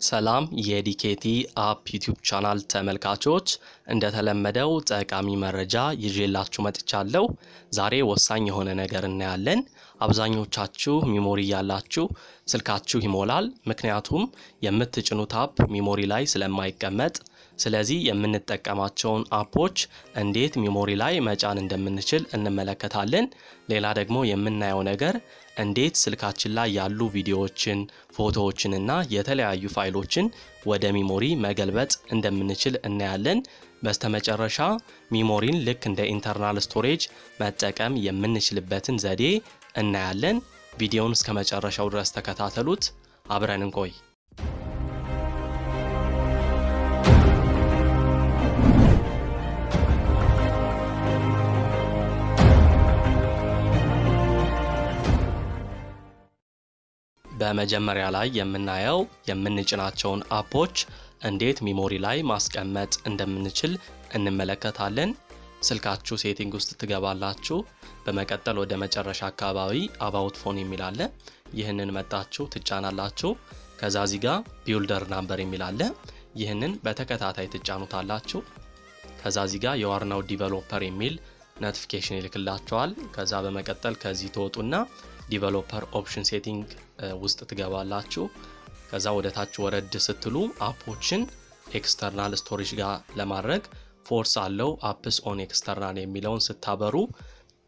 ሰላም የዲኬቲ አፕ ዩቲዩብ ቻናል ተመልካቾች እንደተለመደው ጠቃሚ መረጃ ይዤላችሁ መጥቻለሁ። ዛሬ ወሳኝ የሆነ ነገር እናያለን። አብዛኞቻችሁ ሚሞሪ ያላችሁ ስልካችሁ ይሞላል፣ ምክንያቱም የምትጭኑት አፕ ሚሞሪ ላይ ስለማይቀመጥ። ስለዚህ የምንጠቀማቸውን አፖች እንዴት ሚሞሪ ላይ መጫን እንደምንችል እንመለከታለን። ሌላ ደግሞ የምናየው ነገር እንዴት ስልካችን ላይ ያሉ ቪዲዮዎችን፣ ፎቶዎችን እና የተለያዩ ፋይሎችን ወደ ሚሞሪ መገልበጥ እንደምንችል እናያለን። በስተመጨረሻ ሚሞሪን ልክ እንደ ኢንተርናል ስቶሬጅ መጠቀም የምንችልበትን ዘዴ እናያለን። ቪዲዮውን እስከ መጨረሻው ድረስ ተከታተሉት። አብረን እንቆይ። በመጀመሪያ ላይ የምናየው የምንጭናቸውን አፖች እንዴት ሚሞሪ ላይ ማስቀመጥ እንደምንችል እንመለከታለን። ስልካችሁ ሴቲንግ ውስጥ ትገባላችሁ። በመቀጠል ወደ መጨረሻ አካባቢ አባውት ፎን የሚል አለ። ይህንን መጣችሁ ትጫናላችሁ። ከዛ እዚህ ጋር ቢልደር ናምበር የሚል አለ። ይህንን በተከታታይ ትጫኑታላችሁ። ከዛ እዚህ ጋር የዋርናው ዲቨሎፐር የሚል ኖቲፊኬሽን ይልክላችኋል። ከዛ በመቀጠል ከዚህ ትወጡና ዲቨሎፐር ኦፕሽን ሴቲንግ ውስጥ ትገባላችሁ። ከዛ ወደ ታች ወረድ ስትሉ አፖችን ኤክስተርናል ስቶሬጅ ጋር ለማድረግ ፎርስ አለው አፕስ ኦን ኤክስተርናል የሚለውን ስታበሩ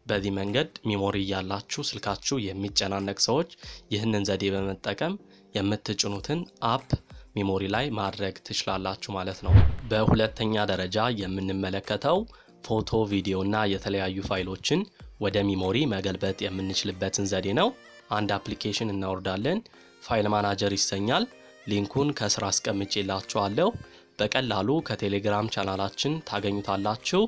በዚህ መንገድ ሚሞሪ ያላችሁ ስልካችሁ የሚጨናነቅ ሰዎች ይህንን ዘዴ በመጠቀም የምትጭኑትን አፕ ሚሞሪ ላይ ማድረግ ትችላላችሁ ማለት ነው። በሁለተኛ ደረጃ የምንመለከተው ፎቶ፣ ቪዲዮ እና የተለያዩ ፋይሎችን ወደ ሚሞሪ መገልበጥ የምንችልበትን ዘዴ ነው። አንድ አፕሊኬሽን እናወርዳለን። ፋይል ማናጀር ይሰኛል። ሊንኩን ከስራ አስቀምጬላችኋለሁ። በቀላሉ ከቴሌግራም ቻናላችን ታገኙታላችሁ።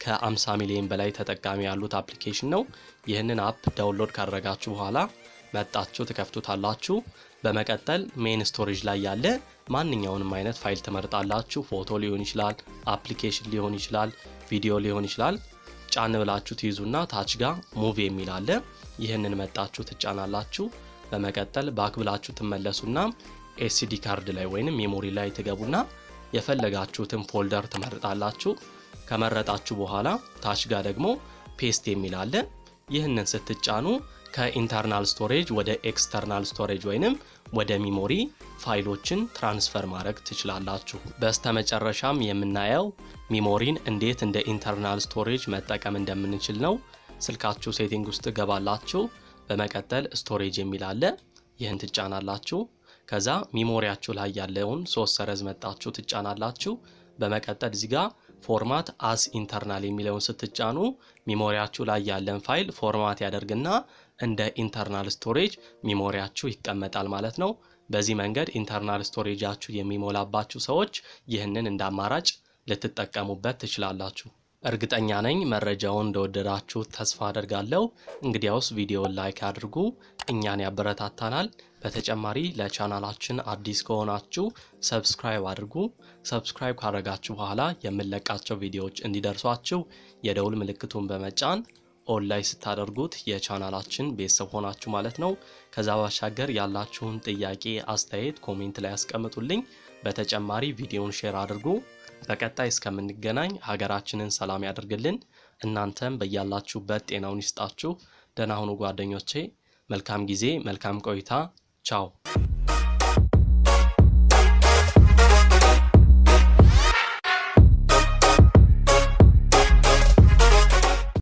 ከ50 ሚሊዮን በላይ ተጠቃሚ ያሉት አፕሊኬሽን ነው። ይህንን አፕ ዳውንሎድ ካደረጋችሁ በኋላ መጣችሁ ትከፍቱታላችሁ። በመቀጠል ሜን ስቶሬጅ ላይ ያለ ማንኛውንም አይነት ፋይል ትመርጣላችሁ። ፎቶ ሊሆን ይችላል፣ አፕሊኬሽን ሊሆን ይችላል፣ ቪዲዮ ሊሆን ይችላል። ጫን ብላችሁ ትይዙና ታች ጋር ሙቭ የሚል አለ። ይህንን መጣችሁ ትጫናላችሁ። በመቀጠል ባክ ብላችሁ ትመለሱና ኤስዲ ካርድ ላይ ወይንም ሜሞሪ ላይ ትገቡና የፈለጋችሁትን ፎልደር ትመርጣላችሁ። ከመረጣችሁ በኋላ ታች ጋር ደግሞ ፔስት የሚል አለ። ይህንን ስትጫኑ ከኢንተርናል ስቶሬጅ ወደ ኤክስተርናል ስቶሬጅ ወይንም ወደ ሚሞሪ ፋይሎችን ትራንስፈር ማድረግ ትችላላችሁ። በስተመጨረሻም የምናየው ሚሞሪን እንዴት እንደ ኢንተርናል ስቶሬጅ መጠቀም እንደምንችል ነው። ስልካችሁ ሴቲንግ ውስጥ ገባላችሁ። በመቀጠል ስቶሬጅ የሚል አለ። ይህን ትጫናላችሁ። ከዛ ሚሞሪያችሁ ላይ ያለውን 3 ሰረዝ መጣችሁ ትጫናላችሁ። በመቀጠል እዚህ ጋር ፎርማት አስ ኢንተርናል የሚለውን ስትጫኑ ሚሞሪያችሁ ላይ ያለን ፋይል ፎርማት ያደርግና እንደ ኢንተርናል ስቶሬጅ ሚሞሪያችሁ ይቀመጣል ማለት ነው። በዚህ መንገድ ኢንተርናል ስቶሬጃችሁ የሚሞላባችሁ ሰዎች ይህንን እንደ አማራጭ ልትጠቀሙበት ትችላላችሁ። እርግጠኛ ነኝ መረጃውን እንደወደዳችሁ ተስፋ አደርጋለሁ። እንግዲያውስ ቪዲዮውን ላይክ አድርጉ፣ እኛን ያበረታታናል። በተጨማሪ ለቻናላችን አዲስ ከሆናችሁ ሰብስክራይብ አድርጉ። ሰብስክራይብ ካደረጋችሁ በኋላ የምንለቃቸው ቪዲዮዎች እንዲደርሷችሁ የደውል ምልክቱን በመጫን ኦንላይን ስታደርጉት የቻናላችን ቤተሰብ ሆናችሁ ማለት ነው። ከዛ ባሻገር ያላችሁን ጥያቄ፣ አስተያየት ኮሜንት ላይ አስቀምጡልኝ። በተጨማሪ ቪዲዮውን ሼር አድርጉ። በቀጣይ እስከምንገናኝ ሀገራችንን ሰላም ያደርግልን። እናንተም በያላችሁበት ጤናውን ይስጣችሁ። ደህና ሁኑ ጓደኞቼ። መልካም ጊዜ፣ መልካም ቆይታ። ቻው።